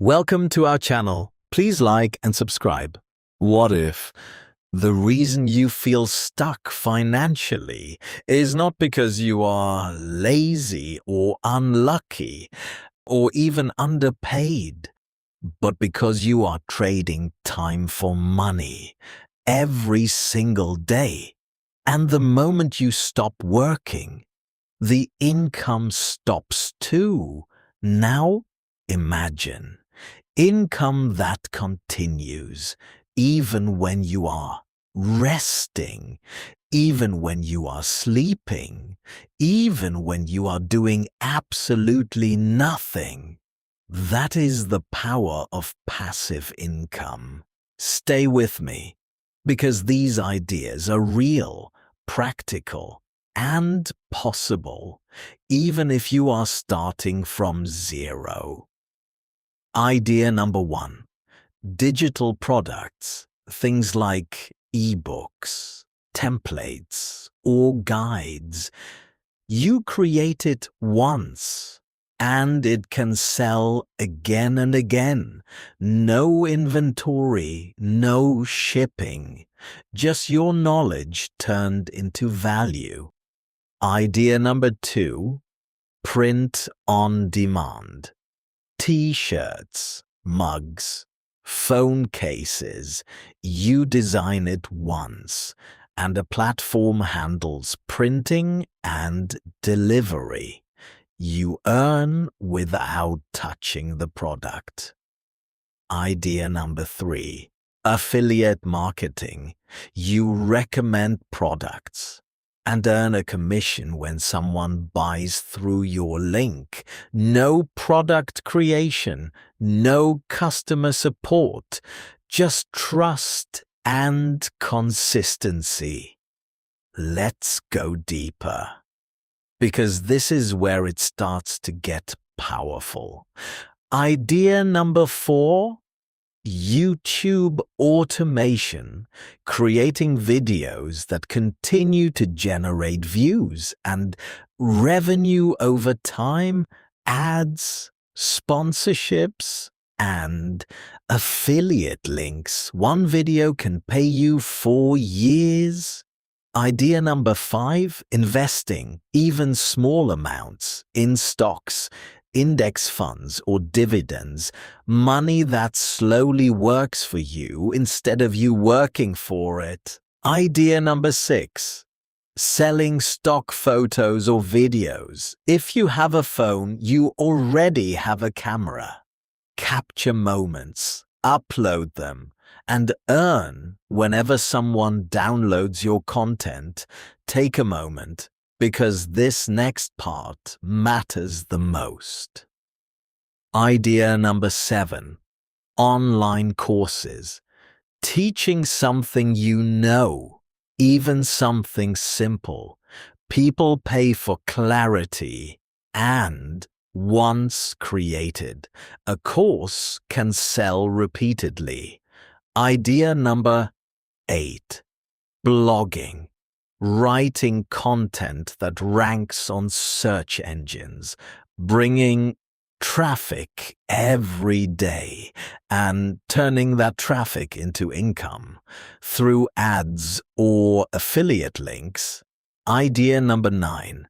Welcome to our channel. Please like and subscribe. What if the reason you feel stuck financially is not because you are lazy or unlucky or even underpaid, but because you are trading time for money every single day? And the moment you stop working, the income stops too. Now, imagine income that continues even when you are resting, even when you are sleeping, even when you are doing absolutely nothing. That is the power of passive income. Stay with me, because these ideas are real, practical, and possible, even if you are starting from zero. Idea number one: digital products, things like ebooks, templates, or guides. You create it once, and it can sell again and again. No inventory, no shipping, just your knowledge turned into value. Idea number two: print on demand. T-shirts, mugs, phone cases. You design it once, and a platform handles printing and delivery. You earn without touching the product. Idea number three: affiliate marketing. You recommend products and earn a commission when someone buys through your link. No product creation, no customer support, just trust and consistency. Let's go deeper, because this is where it starts to get powerful. Idea number four: YouTube automation, creating videos that continue to generate views and revenue over time, ads, sponsorships, and affiliate links. One video can pay you for years. Idea number five: investing, even small amounts, in stocks, index funds, or dividends. Money that slowly works for you instead of you working for it. Idea number six: selling stock photos or videos. If you have a phone, you already have a camera. Capture moments, upload them, and earn whenever someone downloads your content. Take a moment, because this next part matters the most. Idea number seven: online courses. Teaching something you know, even something simple. People pay for clarity, and once created, a course can sell repeatedly. Idea number eight: blogging. Writing content that ranks on search engines, bringing traffic every day and turning that traffic into income through ads or affiliate links. Idea number nine: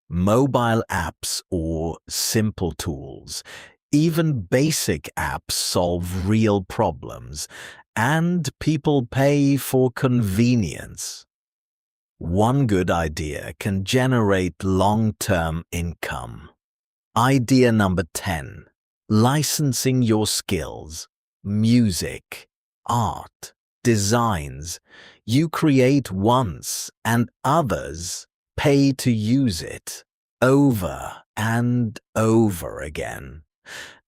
mobile apps or simple tools. Even basic apps solve real problems, and people pay for convenience. One good idea can generate long-term income. Idea number 10: licensing your skills, music, art, designs. You create once, and others pay to use it over and over again.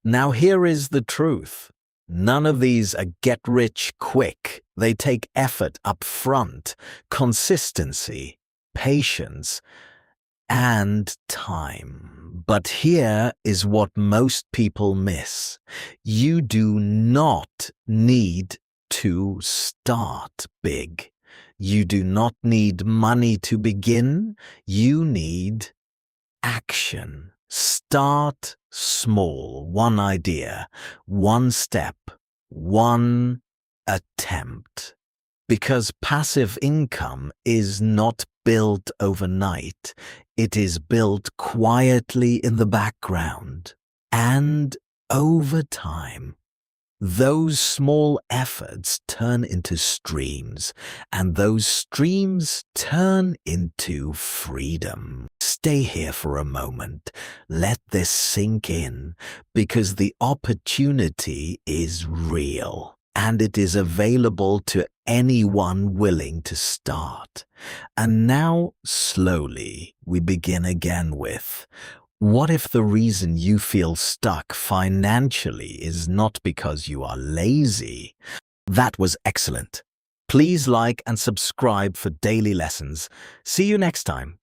Now here is the truth. None of these are get-rich-quick. They take effort up front, consistency, patience, and time. But here is what most people miss. You do not need to start big. You do not need money to begin. You need action. Start small, one idea, one step, one attempt. Because passive income is not built overnight. It is built quietly in the background. And over time, those small efforts turn into streams, and those streams turn into freedom. Stay here for a moment. Let this sink in, because the opportunity is real, and it is available to anyone willing to start. And now, slowly, we begin again with, what if the reason you feel stuck financially is not because you are lazy? That was excellent. Please like and subscribe for daily lessons. See you next time.